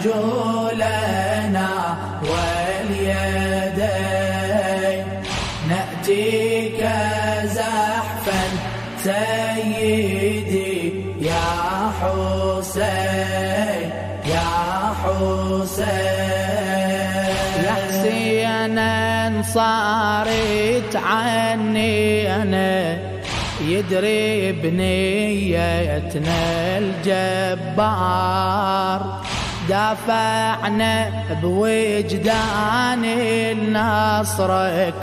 أرجلنا واليدين نأتيك زحفا سيدي يا حسين يا حسين. يا حسينا صارت عني أنا يدري بنيتنا الجبار دافعنا بوجدان لنصرك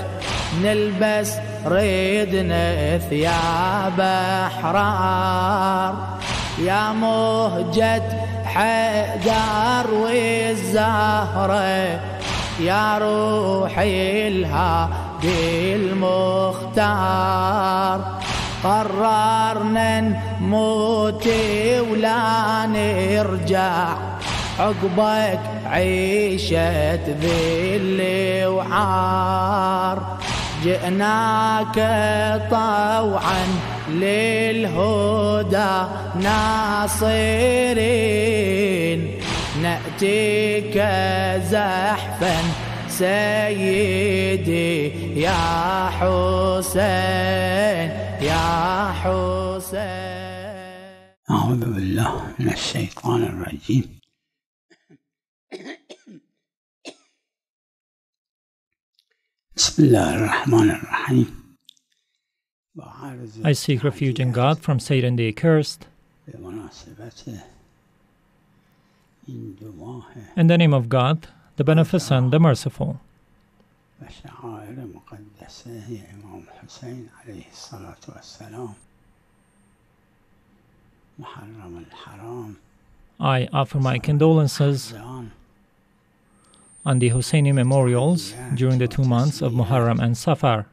نلبس ريدنا ثياب أحرار يا مهجة حيدر والزهرة يا روحي الهادي المختار قررنا نموت ولا نرجع عقبك عيشة ذل وعار جئناك طوعا للهدى ناصرين نأتيك زحفا سيدي يا حسين يا حسين. أعوذ بالله من الشيطان الرجيم. بسم الله الرحمن الرحيم. I seek refuge in God from Satan the accursed. In the name of God, the Beneficent, the Merciful. I offer my condolences on the Hussaini memorials during the 2 months of Muharram and Safar.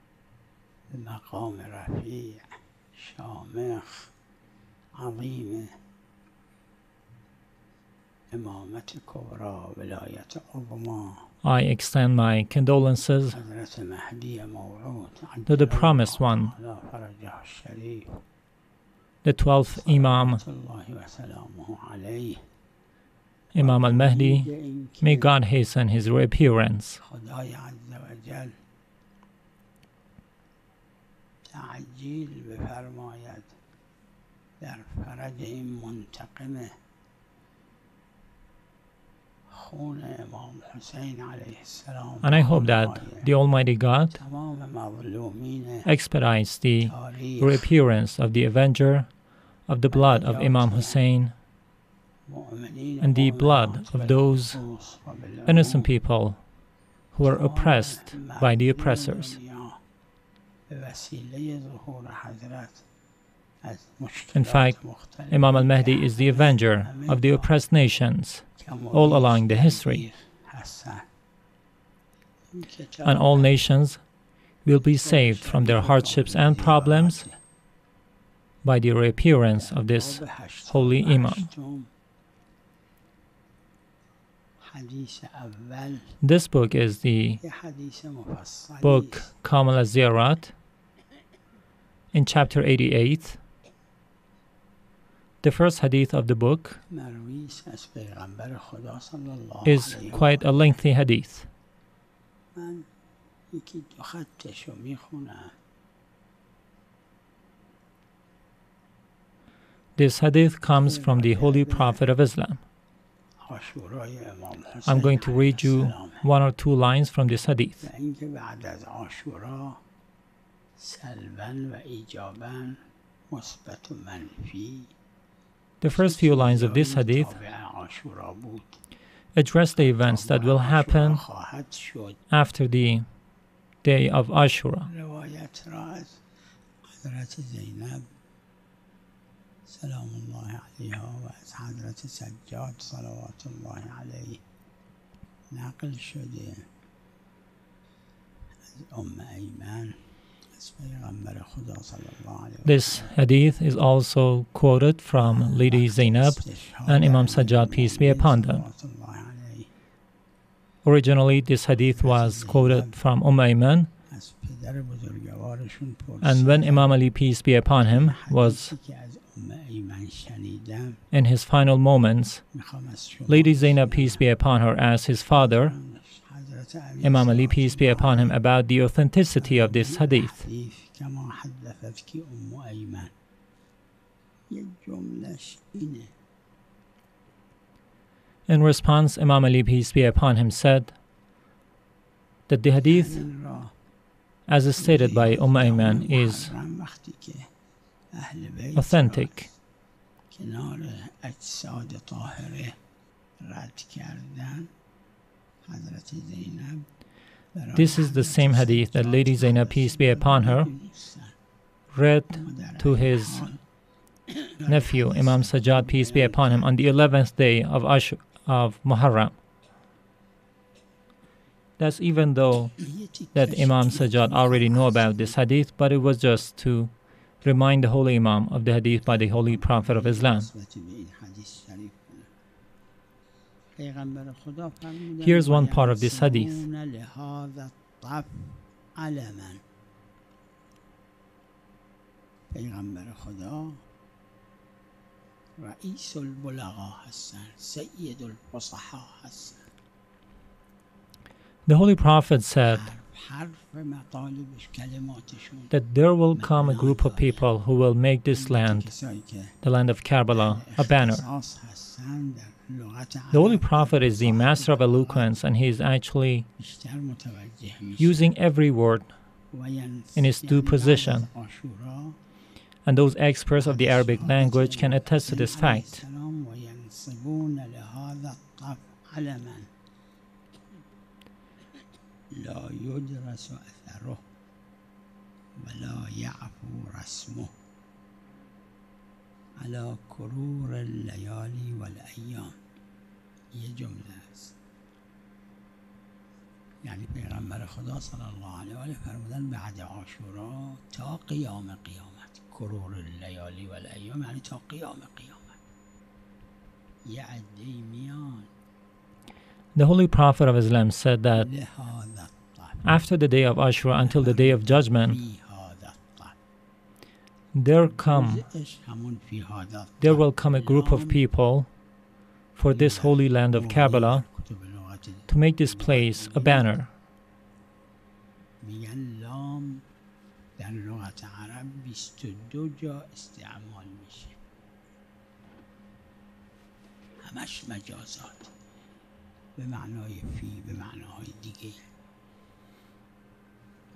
I extend my condolences to the Promised One, the 12th Imam, Imam al-Mahdi. May God hasten his reappearance. And I hope that the Almighty God expedites the reappearance of the avenger of the blood of Imam Hussein and the blood of those innocent people who are oppressed by the oppressors. In fact, Imam al-Mahdi is the avenger of the oppressed nations all along the history. And all nations will be saved from their hardships and problems by the reappearance of this holy Imam. This book is the book Kamal al-Ziyarat. In chapter 88, the first hadith of the book is quite a lengthy hadith. This hadith comes from the Holy Prophet of Islam. I'm going to read you 1 or 2 lines from this hadith. The first few lines of this hadith address the events that will happen after the day of Ashura. This hadith is also quoted from Lady Zainab and Imam Sajjad, peace be upon them. Originally, this hadith was quoted from Ayman, and when Imam Ali, peace be upon him, was In his final moments, Lady Zainab, peace be upon her, asked his father, Imam Ali, peace be upon him, about the authenticity of this hadith. In response, Imam Ali, peace be upon him, said that the hadith, as is stated by Ayman, is authentic. This is the same hadith that Lady Zainab, peace be upon her, read to his nephew, Imam Sajjad, peace be upon him, on the 11th day of Muharram. That's even though that Imam Sajjad already knew about this hadith, but it was just to remind the Holy Imam of the hadith by the Holy Prophet of Islam. Here's one part of this hadith. The Holy Prophet said that there will come a group of people who will make this land, the land of Karbala, a banner. The Holy Prophet is the master of eloquence, and he is actually using every word in its due position. And those experts of the Arabic language can attest to this fact. لا يدرس أثره ولا يعفو رسمه على كرور الليالي والأيام. یه جمله است. یعنی پیغمبر خدا صلی الله علیه و آله فرمودن بعد عاشورا تا قیام قیامت. کرور اللیالی والأیام یعنی تا قیام قیامت. یه عده‌ای میان. The Holy Prophet of Islam said that after the day of Ashura until the day of judgment, there will come a group of people for this holy land of Karbala to make this place a banner. به معنای فی به معناهای دیگه،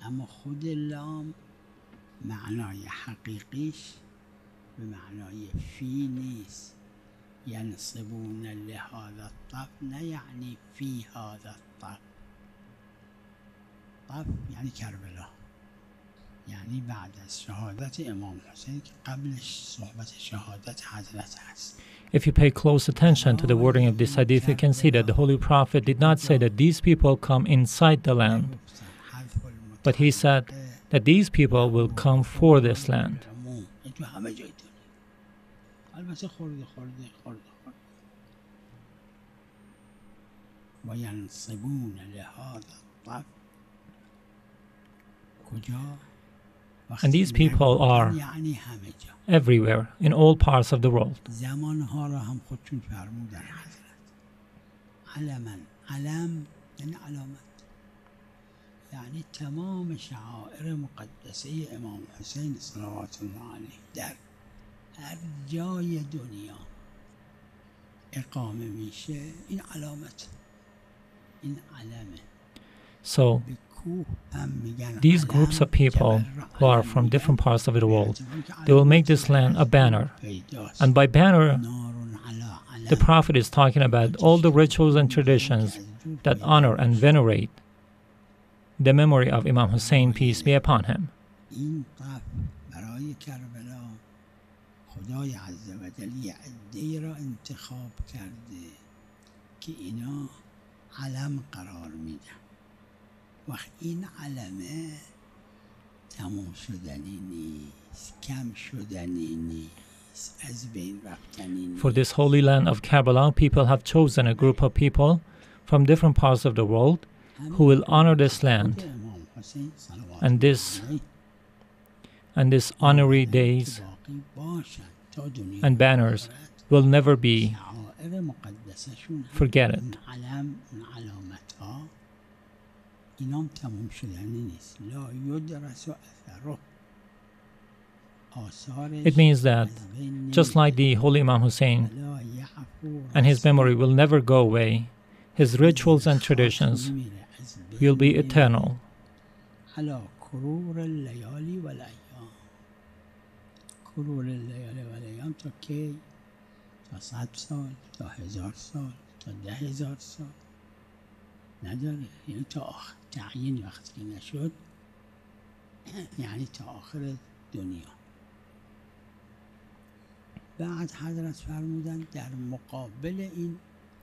اما خود لام معنای حقیقیش به معنای فی نیست. ینصبون لهذا الطف نه یعنی فی هذا الطف. طف یعنی کربلا، یعنی بعد از شهادت امام حسین که قبلش صحبت شهادت حضرت هست. If you pay close attention to the wording of this hadith, you can see that the Holy Prophet did not say that these people come inside the land, but he said that these people will come for this land. And these people are everywhere, in all parts of the world. یعنی تمام شعائر مقدسه امام حسین صلوات الله علیه در هر جای دنیا اقامه میشه، این علامت، این علامه. So these groups of people who are from different parts of the world, they will make this land a banner. And by banner, the Prophet is talking about all the rituals and traditions that honor and venerate the memory of Imam Hussain, peace be upon him. وقت این علمه تمام شدنی نیست، کم شدنی نیست، از بین رفتنی نیست. For this holy land of Karbala, people have chosen a group of people from different parts of the world who will honor this land. And this honorary days and banners will never be forgotten. It means that just like the Holy Imam Hussein and his memory will never go away, his rituals and traditions will be eternal.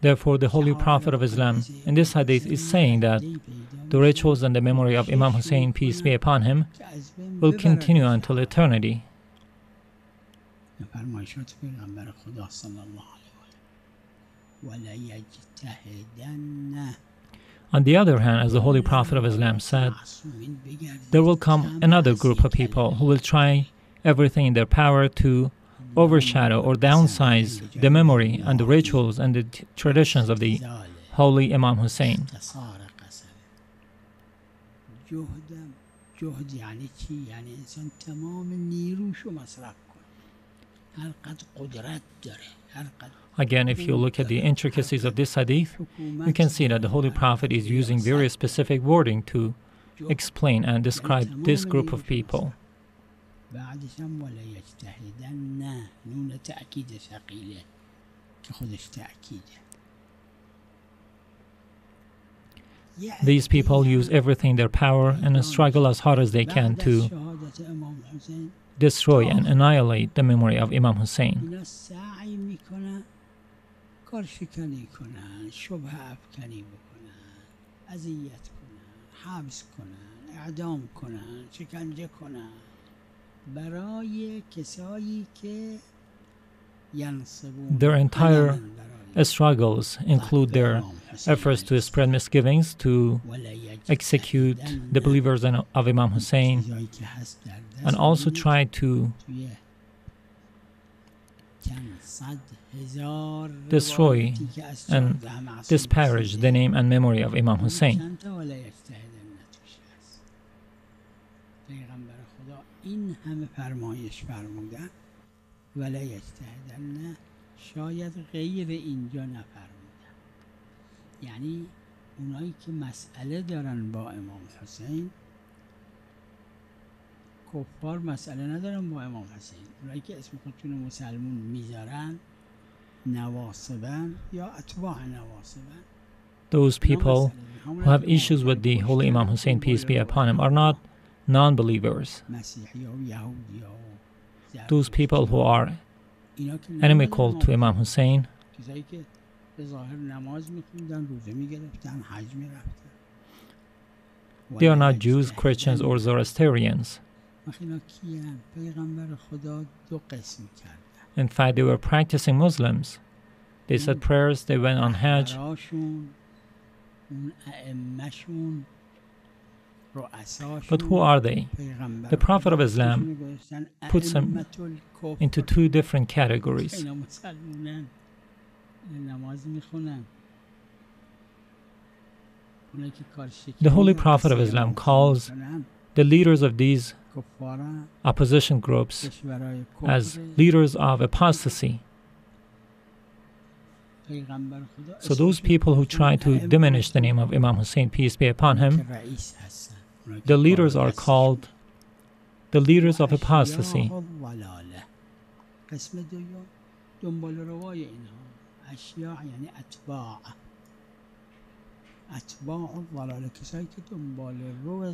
Therefore, the Holy Prophet of Islam in this hadith is saying that the rituals and the memory of Imam Hussein, peace be upon him, will continue until eternity. On the other hand, as the Holy Prophet of Islam said, there will come another group of people who will try everything in their power to overshadow or downsize the memory and the rituals and the traditions of the Holy Imam Hussein. Again, if you look at the intricacies of this hadith, you can see that the Holy Prophet is using very specific wording to explain and describe this group of people. These people use everything in their power and struggle as hard as they can to destroy and annihilate the memory of Imam Hussein. Their entire struggles include their efforts to spread misgivings, to execute the believers of Imam Hussein, and also try to destroy and disparage the name and memory of Imam Hussein. Those people who have issues with the Holy Imam Hussein, peace be upon him, are not non-believers. Those people who are inimical to Imam Hussein, they are not Jews, Christians, or Zoroastrians. In fact, they were practicing Muslims. They said prayers, they went on Hajj. But who are they? The Prophet of Islam puts them into two different categories. The Holy Prophet of Islam calls the leaders of these opposition groups as leaders of apostasy. So those people who try to diminish the name of Imam Hussein, peace be upon him, the leaders are called the leaders of apostasy.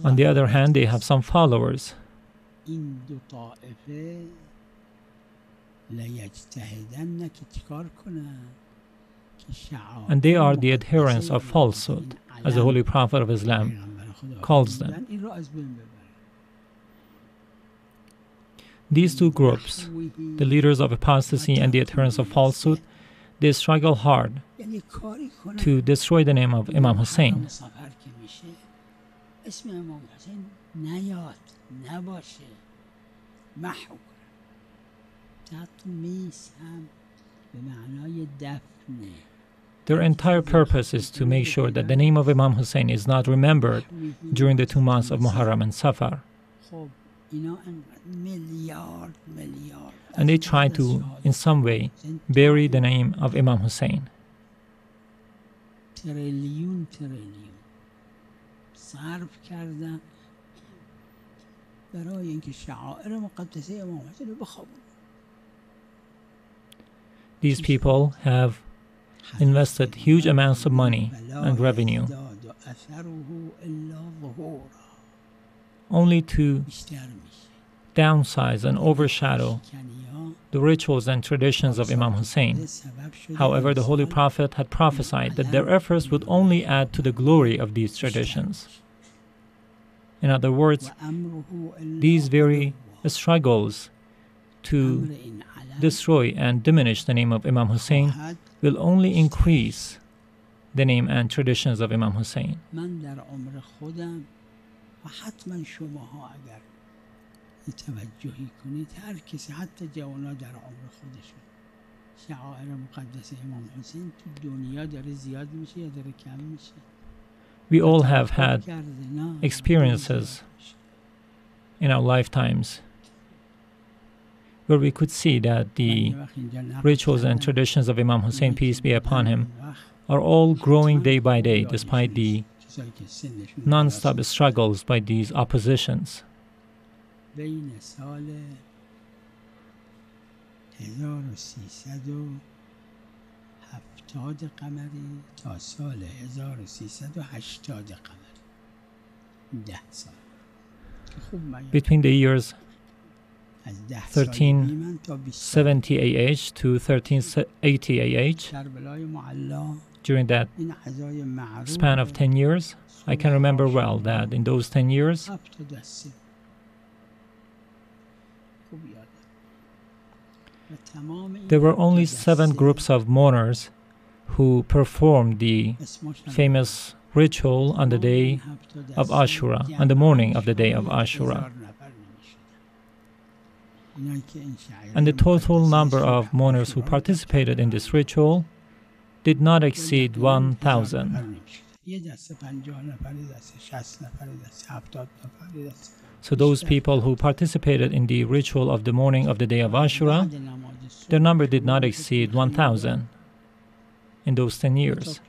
On the other hand, they have some followers. And they are the adherents of falsehood, as the Holy Prophet of Islam calls them. These two groups, the leaders of apostasy and the adherents of falsehood, they struggle hard to destroy the name of Imam Hussein. Their entire purpose is to make sure that the name of Imam Hussein is not remembered during the 2 months of Muharram and Safar. And they try to, in some way, bury the name of Imam Hussein. These people have invested huge amounts of money and revenue only to downsize and overshadow the rituals and traditions of Imam Hussein. However, the Holy Prophet had prophesied that their efforts would only add to the glory of these traditions. In other words, these very struggles to destroy and diminish the name of Imam Hussein will only increase the name and traditions of Imam Hussein. We all have had experiences in our lifetimes where we could see that the rituals and traditions of Imam Hussein, peace be upon him, are all growing day by day despite the non-stop struggles by these oppositions. Between the years 1370 AH to 1380 AH, during that span of 10 years, I can remember well that in those 10 years, there were only 7 groups of mourners who performed the famous ritual on the day of Ashura, on the morning of the day of Ashura. And the total number of mourners who participated in this ritual did not exceed 1,000. So those people who participated in the ritual of the morning of the day of Ashura, their number did not exceed 1,000 in those 10 years.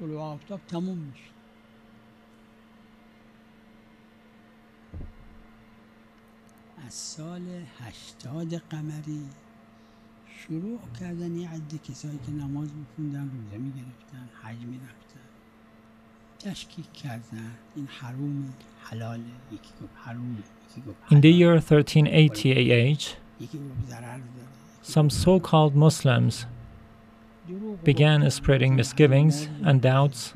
In the year 1380 AH, some so-called Muslims began spreading misgivings and doubts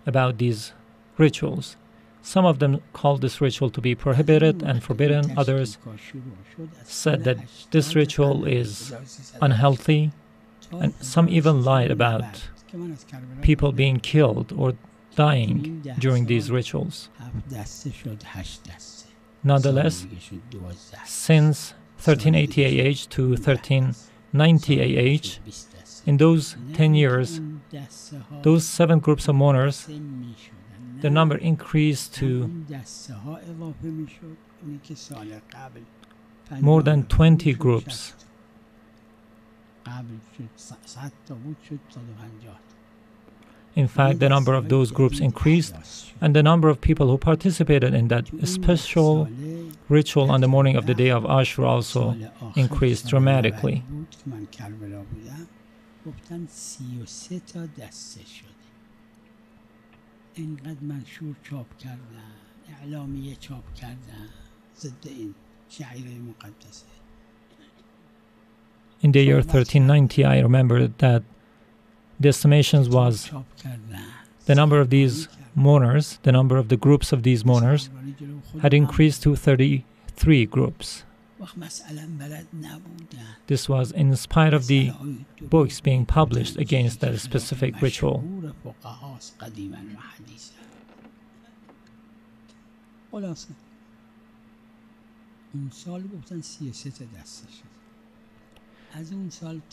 about these rituals. Some of them called this ritual to be prohibited and forbidden. Others said that this ritual is unhealthy, and some even lied about people being killed or dying during these rituals. Nonetheless, since 1380 AH to 1390 AH, in those 10 years, those 7 groups of mourners, the number increased to more than 20 groups. In fact, the number of those groups increased, and the number of people who participated in that special ritual on the morning of the day of Ashura also increased dramatically. In the year 1390, I remember that the estimations was the number of these mourners, the number of the groups of these mourners had increased to 33 groups. This was in spite of the books being published against that specific ritual.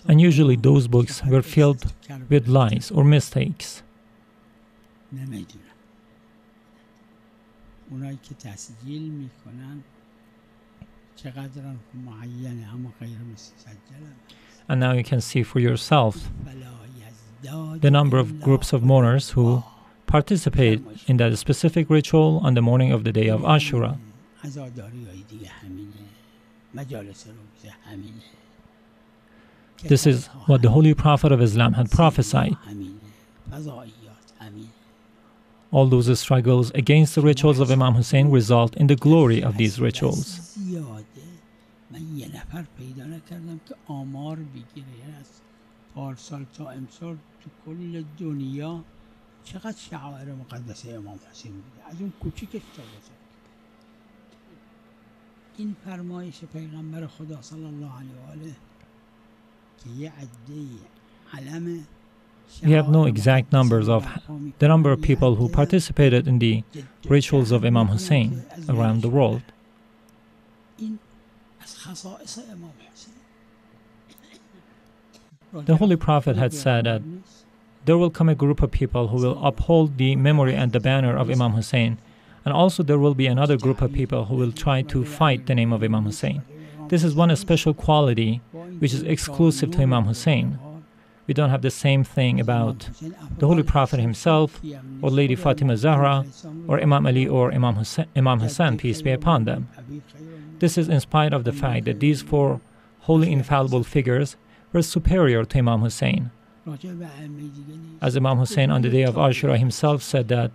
And usually those books were filled with lies or mistakes. And now you can see for yourself the number of groups of mourners who participate in that specific ritual on the morning of the day of Ashura. This is what the Holy Prophet of Islam had prophesied. All those struggles against the rituals of Imam Hussein result in the glory of these rituals. We have no exact numbers of the number of people who participated in the rituals of Imam Hussein around the world. The Holy Prophet had said that there will come a group of people who will uphold the memory and the banner of Imam Hussein, and also there will be another group of people who will try to fight the name of Imam Hussein. This is one special quality which is exclusive to Imam Hussein. We don't have the same thing about the Holy Prophet himself, or Lady Fatima Zahra, or Imam Ali, or Imam Hassan, peace be upon them. This is in spite of the fact that these four holy infallible figures were superior to Imam Hussein. As Imam Hussein on the day of Ashura himself said that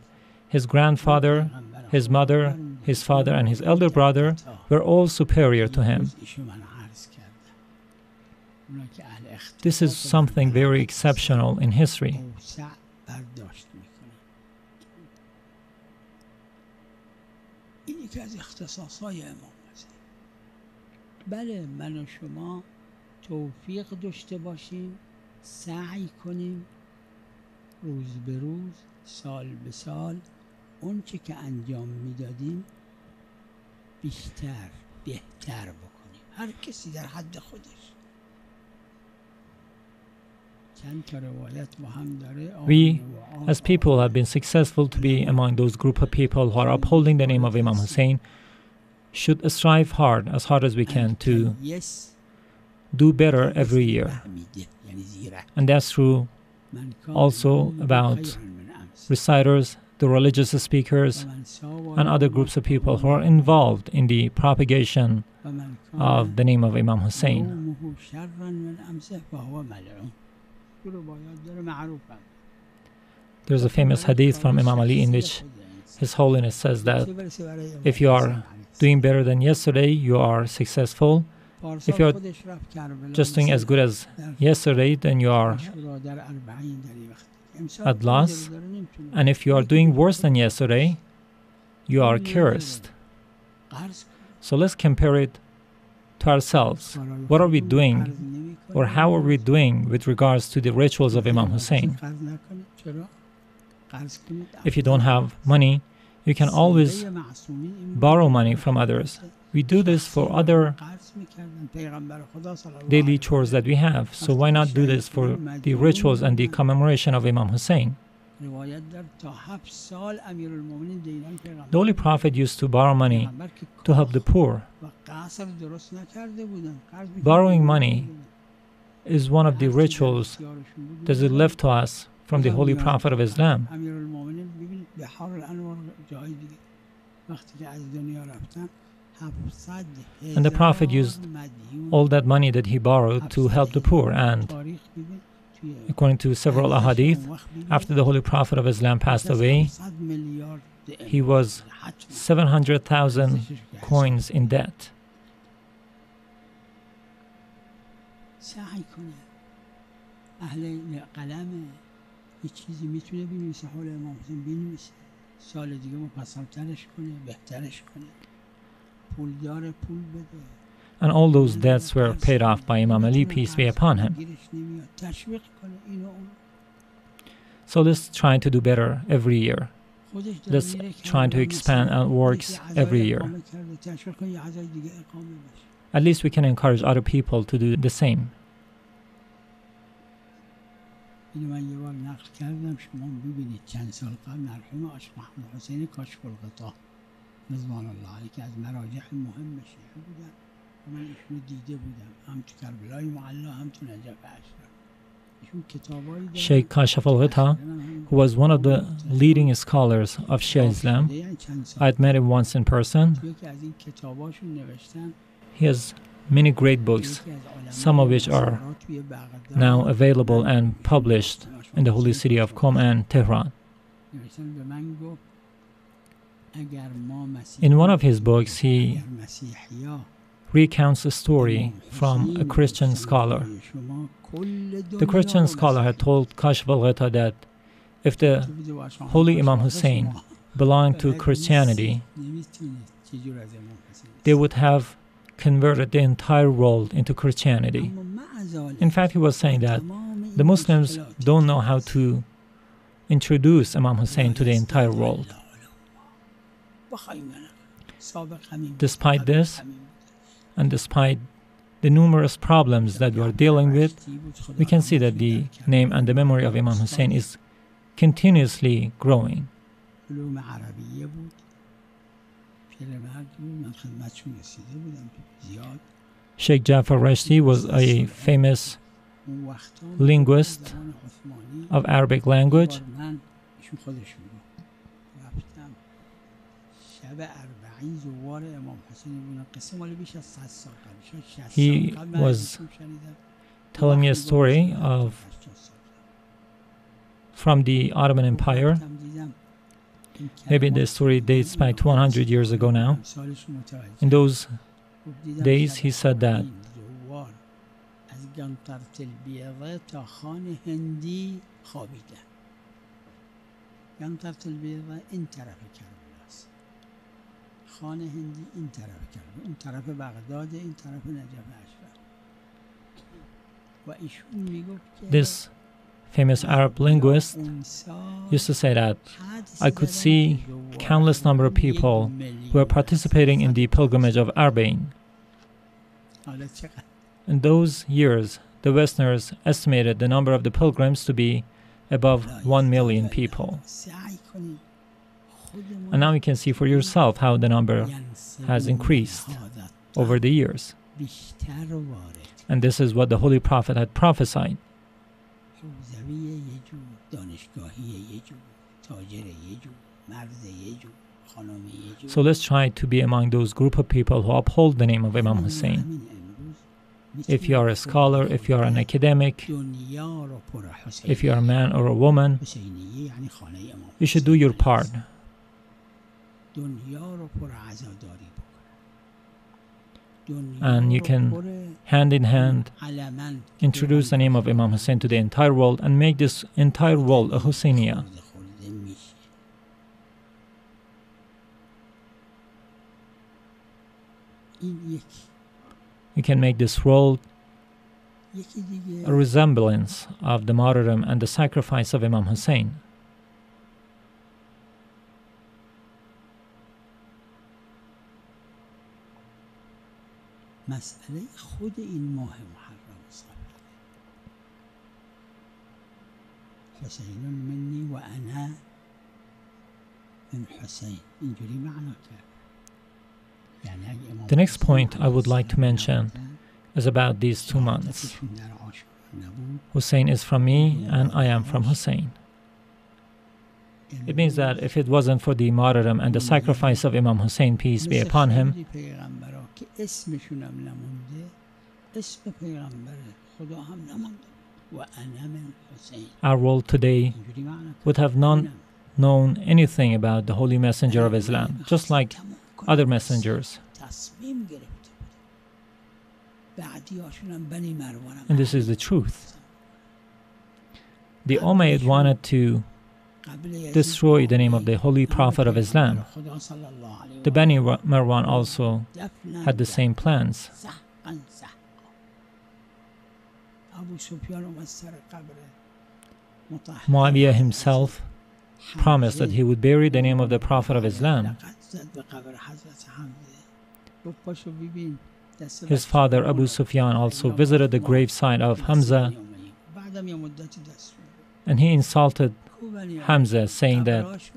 his grandfather, his mother, his father, and his elder brother were all superior to him. This is something very exceptional in history. توفیق داشته باشیم، سعی کنیم روز به روز، سال به سال اون چه که انجام میدادیم بیشتر، بهتر بکنیم، هر کسی در حد خودش. We, as people, have been successful to be among those group of people who are upholding the name of Imam Hussein, should strive hard as we can to do better every year. And that's true also about reciters, the religious speakers, and other groups of people who are involved in the propagation of the name of Imam Hussein. There's a famous hadith from Imam Ali in which His Holiness says that if you are doing better than yesterday, you are successful. If you are just doing as good as yesterday, then you are at loss. And if you are doing worse than yesterday, you are cursed. So let's compare it to ourselves. What are we doing, or how are we doing with regards to the rituals of Imam Hussein? If you don't have money, you can always borrow money from others. We do this for other daily chores that we have, so why not do this for the rituals and the commemoration of Imam Hussein? The Holy Prophet used to borrow money to help the poor. Borrowing money is one of the rituals that is left to us from the Holy Prophet of Islam. And the Prophet used all that money that he borrowed to help the poor, and according to several ahadith, after the Holy Prophet of Islam passed away, he was 700,000 coins in debt. And all those debts were paid off by Imam Ali, peace be upon him. So let's try to do better every year. Let's try to expand our works every year. At least we can encourage other people to do the same. اینو من یه بار نقل کردم، شما ببینید چند سال قبل مرحوم آقای محمد حسینی کاشف الغطا رضوان الله علیه که از مراجع مهم شیعه بودن و من ایشونو دیده بودم، هم تو کربلای معلا هم تو نجف اشرف. ایشون کتابایی دارن. Sheikh Kashf al-Ghita, who was one of the leading scholars of Shia Islam, I had met him once in person. یکی از این کتاباشون نوشتن He has many great books, some of which are now available and published in the holy city of Qom and Tehran. In one of his books, he recounts a story from a Christian scholar. The Christian scholar had told Kashf al-Ghita that if the holy Imam Hussein belonged to Christianity, they would have converted the entire world into Christianity. In fact, he was saying that the Muslims don't know how to introduce Imam Hussein to the entire world. Despite this, and despite the numerous problems that we are dealing with, we can see that the name and the memory of Imam Hussein is continuously growing. Sheikh Jafar Rashti was a famous linguist of Arabic language. He was telling me a story from the Ottoman Empire. Maybe the story dates back to 100 years ago now. In those days, he said that this famous Arab linguist used to say that I could see countless number of people who are participating in the pilgrimage of Arbain. In those years, the Westerners estimated the number of the pilgrims to be above 1 million people. And now you can see for yourself how the number has increased over the years. And this is what the Holy Prophet had prophesied. So let's try to be among those group of people who uphold the name of Imam Hussein. If you are a scholar, if you are an academic, if you are a man or a woman, you should do your part. And you can, hand in hand, introduce the name of Imam Hussein to the entire world and make this entire world a Hussainiya. You can make this world a resemblance of the martyrdom and the sacrifice of Imam Hussein. مسئله خود این ماه محرم صفر حسین منی و انا من حسین اینجوری معنا کرد. The next point I would like to mention is about these 2 months. Hussein is from me and I am from Hussein. It means that if it wasn't for the martyrdom and the sacrifice of Imam Hussein, peace be upon him, our world today would have not known anything about the Holy Messenger of Islam, just like other messengers. And this is the truth. The Umayyad wanted to destroy the name of the Holy Prophet of Islam. The Bani Marwan also had the same plans. Muawiyah himself promised that he would bury the name of the Prophet of Islam. His father Abu Sufyan also visited the gravesite of Hamza And he insulted Hamza, saying that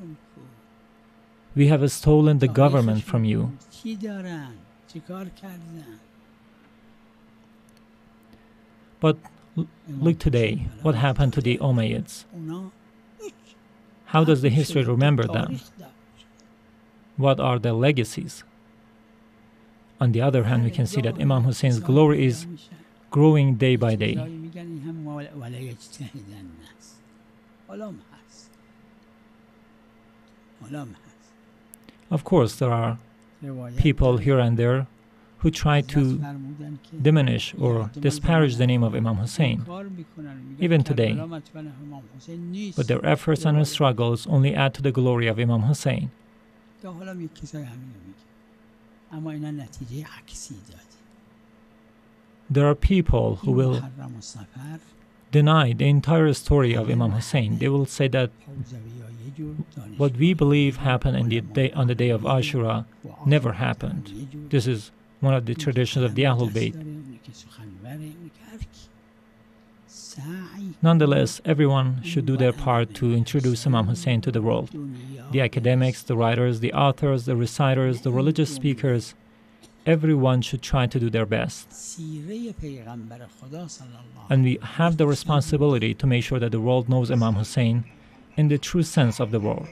we have stolen the government from you. But look today, what happened to the Umayyads? How does the history remember them? What are their legacies? On the other hand, we can see that Imam Hussein's glory is growing day by day. Of course, there are people here and there who try to diminish or disparage the name of Imam Hussein, even today. But their efforts and struggles only add to the glory of Imam Hussein. There are people who will deny the entire story of Imam Hussein. They will say that what we believe happened on the day of Ashura never happened. This is one of the traditions of the Ahlul Bayt. Nonetheless, everyone should do their part to introduce Imam Hussein to the world. The academics, the writers, the authors, the reciters, the religious speakers, everyone should try to do their best. And we have the responsibility to make sure that the world knows Imam Hussein in the true sense of the word.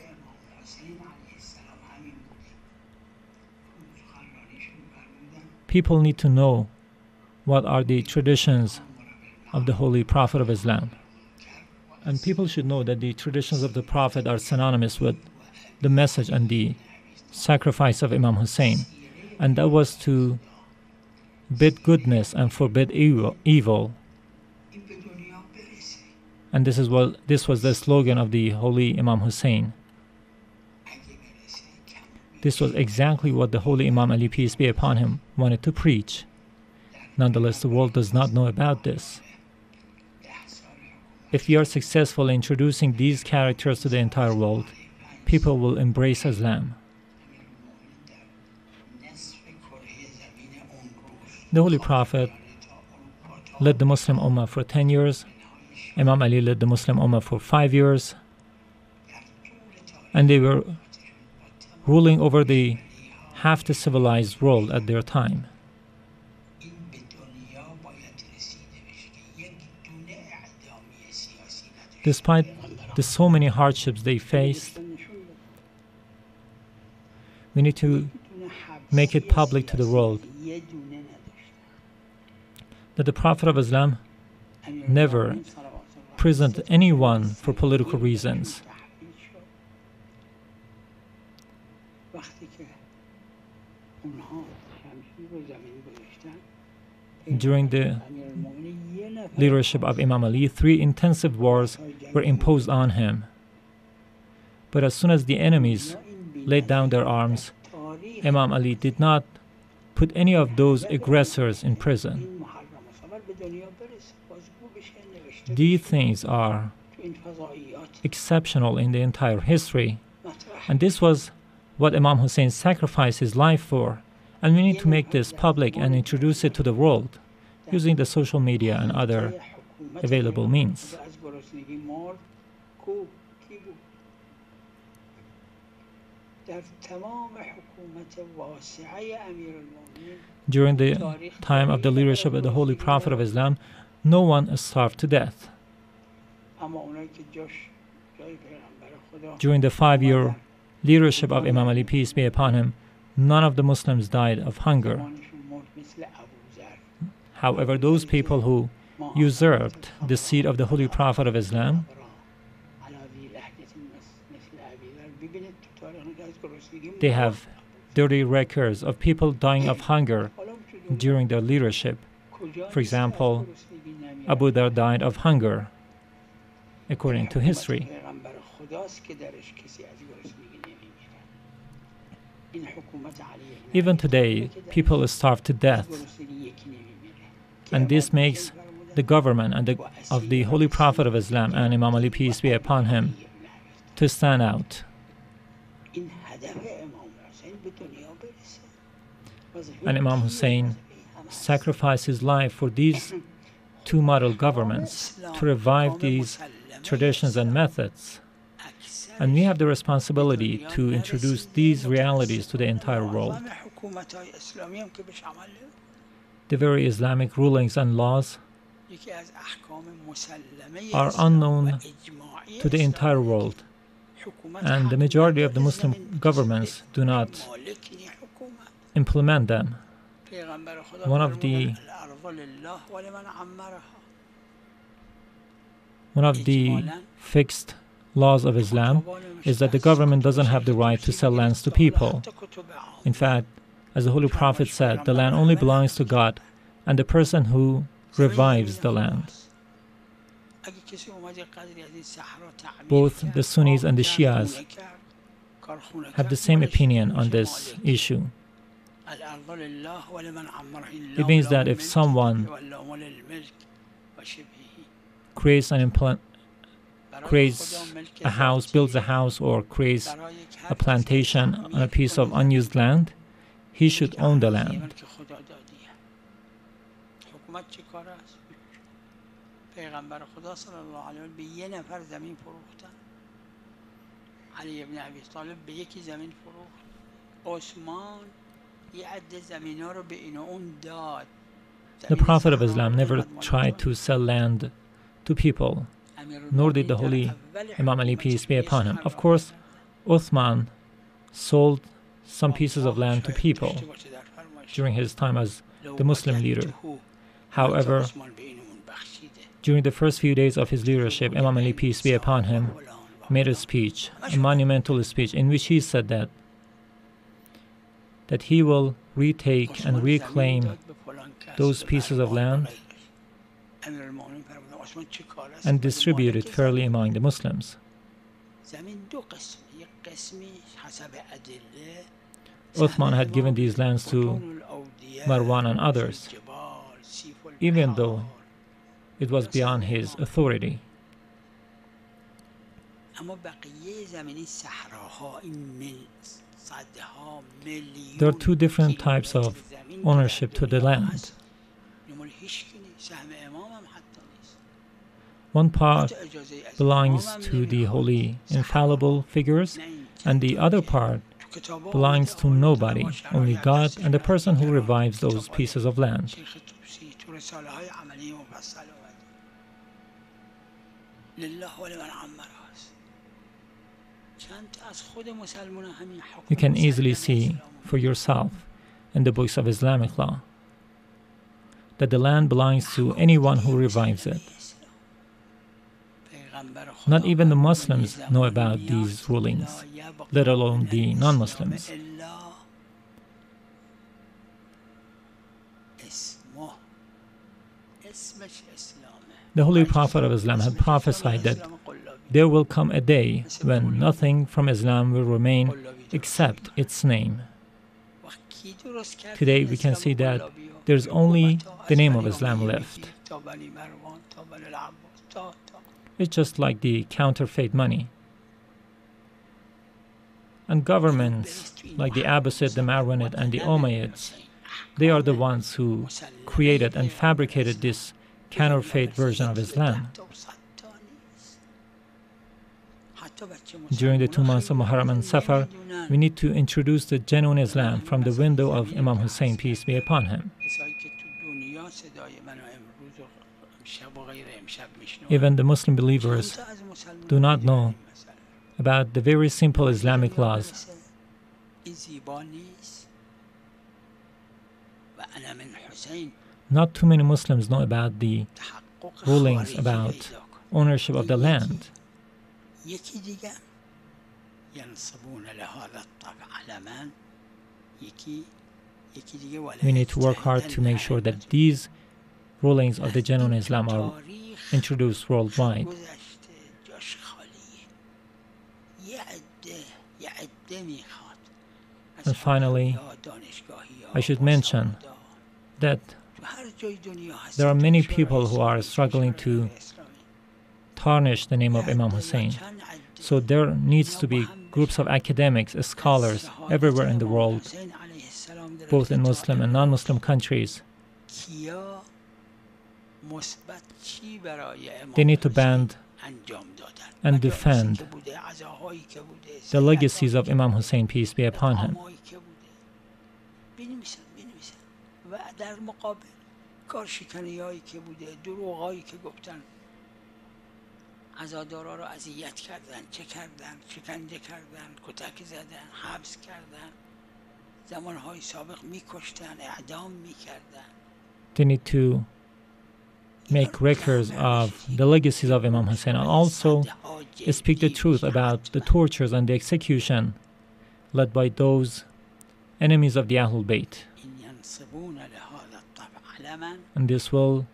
People need to know what are the traditions of the Holy Prophet of Islam. And people should know that the traditions of the Prophet are synonymous with the message and the sacrifice of Imam Hussein. And that was to bid goodness and forbid evil. And this was the slogan of the Holy Imam Hussein. This was exactly what the Holy Imam Ali, peace be upon him, wanted to preach. Nonetheless, the world does not know about this. If we are successful in introducing these characters to the entire world, people will embrace Islam. The Holy Prophet led the Muslim Ummah for 10 years. Imam Ali led the Muslim Ummah for 5 years. And they were ruling over the half the civilized world at their time. Despite the so many hardships they faced, we need to make it public to the world that the Prophet of Islam never imprisoned anyone for political reasons. During the leadership of Imam Ali, 3 intensive wars were imposed on him. But as soon as the enemies laid down their arms, Imam Ali did not put any of those aggressors in prison. These things are exceptional in the entire history. And this was what Imam Hussein sacrificed his life for. And we need to make this public and introduce it to the world using the social media and other available means. During the time of the leadership of the Holy Prophet of Islam, no one starved to death. During the 5-year leadership of Imam Ali, peace be upon him, none of the Muslims died of hunger. However, those people who usurped the seat of the Holy Prophet of Islam, they have dirty records of people dying of hunger during their leadership. For example, Abu Dhar died of hunger, according to history. Even today, people starve to death. And this makes the government of the Holy Prophet of Islam and Imam Ali, peace be upon him, to stand out. And Imam Hussein sacrificed his life for these 2 model governments to revive these traditions and methods. And we have the responsibility to introduce these realities to the entire world. The very Islamic rulings and laws are unknown to the entire world, and the majority of the Muslim governments do not implement them. One of the fixed laws of Islam is that the government doesn't have the right to sell lands to people. In fact, as the Holy Prophet said, the land only belongs to God and the person who revives the land. Both the Sunnis and the Shias have the same opinion on this issue. It means that if someone creates a house, builds a house, or creates a plantation on a piece of unused land, he should own the land. The Prophet of Islam never tried to sell land to people, nor did the Holy Imam Ali, peace be upon him. Of course, Uthman sold some pieces of land to people during his time as the Muslim leader. However, during the first few days of his leadership, Imam Ali, peace be upon him, made a speech, a monumental speech, in which he said that he will retake and reclaim those pieces of land and distribute it fairly among the Muslims. Uthman had given these lands to Marwan and others, even though it was beyond his authority. There are two different types of ownership to the land. One part belongs to the holy, infallible figures, and the other part belongs to nobody, only God and the person who revives those pieces of land. You can easily see for yourself in the books of Islamic law that the land belongs to anyone who revives it. Not even the Muslims know about these rulings, let alone the non-Muslims. The Holy Prophet of Islam had prophesied that there will come a day when nothing from Islam will remain except its name. Today we can see that there's only the name of Islam left. It's just like the counterfeit money. And governments like the Abbasid, the Marwanid, and the Umayyads, they are the ones who created and fabricated this counterfeit version of Islam. During the 2 months of Muharram and Safar, we need to introduce the genuine Islam from the window of Imam Hussain, peace be upon him. Even the Muslim believers do not know about the very simple Islamic laws. Not too many Muslims know about the rulings about ownership of the land. We need to work hard to make sure that these rulings of the genuine Islam are introduced worldwide. And finally, I should mention that there are many people who are struggling to tarnish the name of Imam Hussain. So there needs to be groups of academics, scholars everywhere in the world, both in Muslim and non-Muslim countries. They need to band and defend the legacies of Imam Hussein, peace be upon him. عزادارا رو اذیت کردن، چه کردن، شکنجه کردن، کتک زدن، حبس کردن، زمانهای سابق میکشتن، اعدام میکردن. They need to make records of the legacies of Imam Hussein and also speak the truth about the tortures and the execution led by those enemies of the Ahlul Bayt. And this will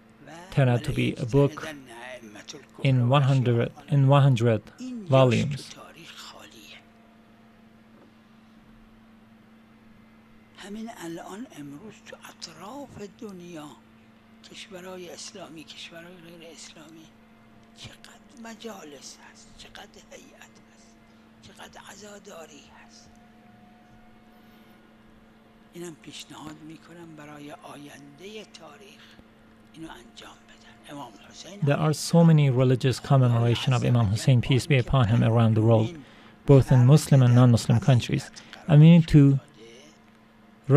turn out to be a book in 100 volumes. همین الان امروز تو اطراف دنیا کشورهای اسلامی، کشورهای غیر اسلامی، چقدر مجالس هست، چقدر هیئت هست، چقدر عزاداری هست. اینم پیشنهاد میکنم برای آینده تاریخ اینو انجام بدن. امام حسین There are so many religious commemoration of Imam Hussein, peace be upon him, around the world, both in Muslim and non-Muslim countries. And we need to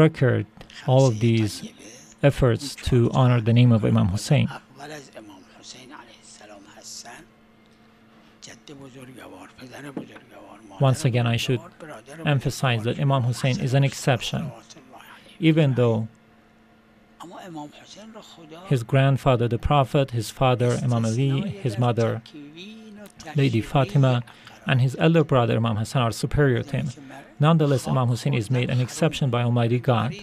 record all of these efforts to honor the name of Imam Hussein. Once again, I should emphasize that Imam Hussein is an exception, even though his grandfather, the Prophet, his father, Imam Ali, his mother, Lady Fatima, and his elder brother, Imam Hassan, are superior to him. Nonetheless, Imam Hussein is made an exception by Almighty God.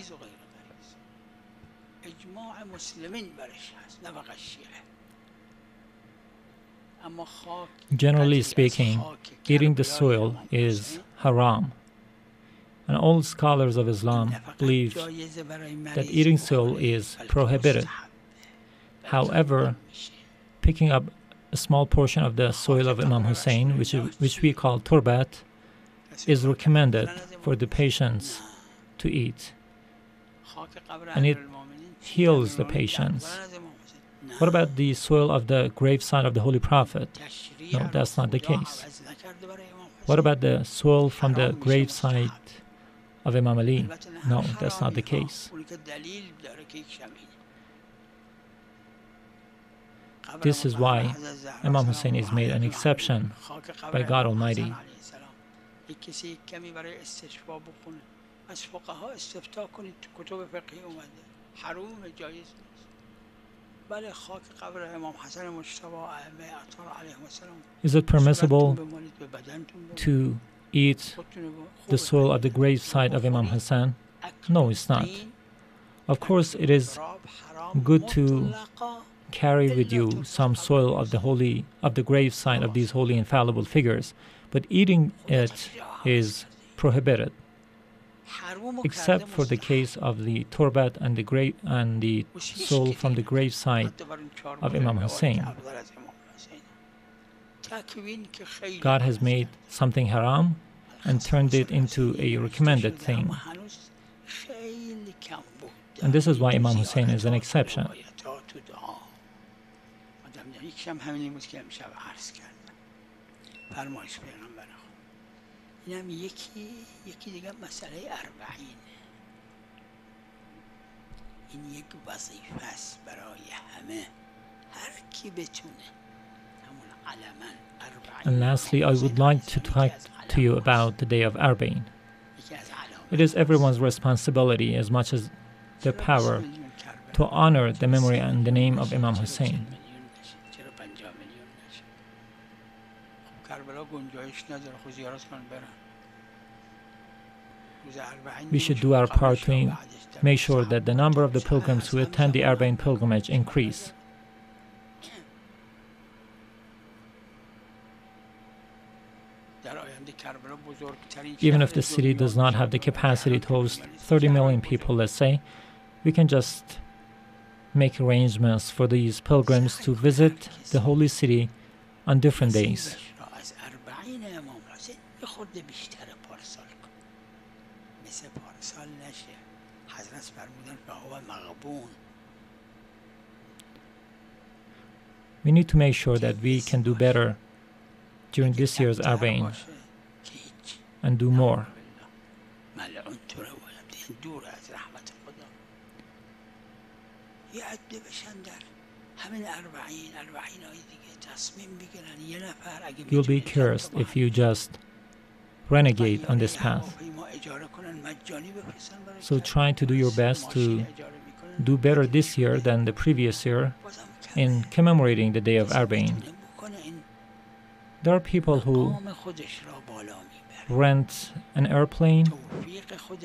Generally speaking, eating the soil is haram. And all scholars of Islam believe that eating soil is prohibited. However, picking up a small portion of the soil of Imam Hussein, which we call turbat, is recommended for the patients to eat. And it heals the patients. What about the soil of the graveside of the Holy Prophet? No, that's not the case. What about the soil from the graveside of Imam Ali? No, that's not the case. This is why Imam Hussein is made an exception by God Almighty. Is it permissible to eat the soil of the graveside of Imam Hassan? No, it's not. Of course, it is good to carry with you some soil of the graveside of these holy infallible figures, but eating it is prohibited, except for the case of the turbat and the soul from the graveside of Imam Hussein. God has made something haram and turned it into a recommended thing. And this is why Imam Hussein is an exception. And lastly, I would like to talk to you about the day of Arbaeen. It is everyone's responsibility as much as their power to honor the memory and the name of Imam Hussein. We should do our part to make sure that the number of the pilgrims who attend the Arbaeen pilgrimage increase. Even if the city does not have the capacity to host 30 million people, let's say, we can just make arrangements for these pilgrims to visit the holy city on different days. We need to make sure that we can do better during this year's Arba'in and do more. You'll be cursed if you just renegade on this path. So try to do your best to do better this year than the previous year in commemorating the day of Arba'in. There are people who rent an airplane,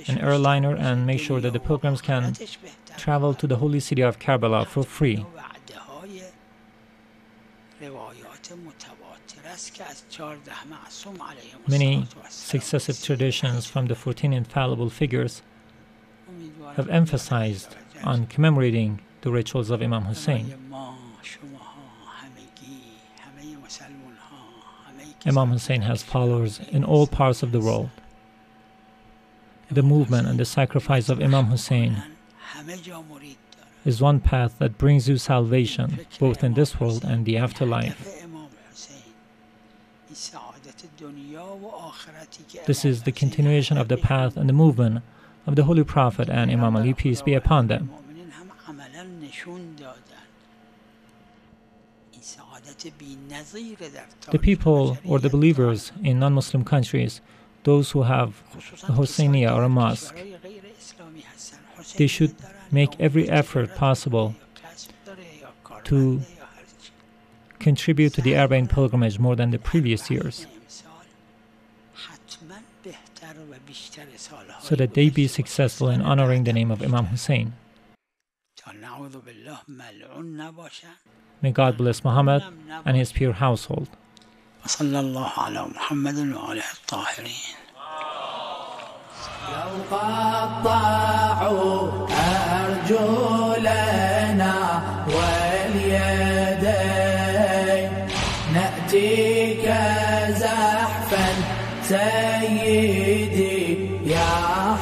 an airliner, and make sure that the pilgrims can travel to the holy city of Karbala for free. Many successive traditions from the 14 infallible figures have emphasized on commemorating the rituals of Imam Hussain. Imam Hussain has followers in all parts of the world. The movement and the sacrifice of Imam Hussain is one path that brings you salvation, both in this world and the afterlife. This is the continuation of the path and the movement of the Holy Prophet and Imam Ali, peace be upon them. The people or the believers in non-Muslim countries, those who have a Hussainiya or a mosque, they should make every effort possible to contribute to the Arba'in pilgrimage more than the previous years, so that they be successful in honoring the name of Imam Hussain. May God bless Muhammad and his pure household. قطعوا أرجلنا واليدين نأتيك زحفا سيدي يا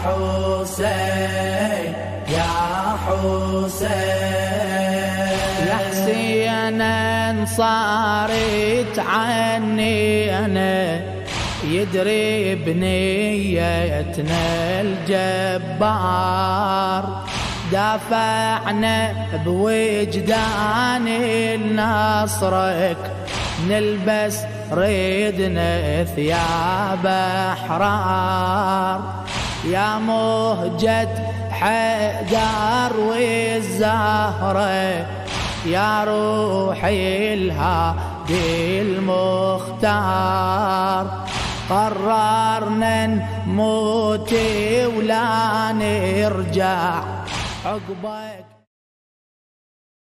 حسين يا حسين يا حسين انصارت عني أنا يدري بنيتنا الجبار دافعنا بوجدان لنصرك نلبس ريدنا ثياب احرار يا مهجة حيدر والزهرة يا روحي الهادي المختار قررنا نموت ولا نرجع عقبك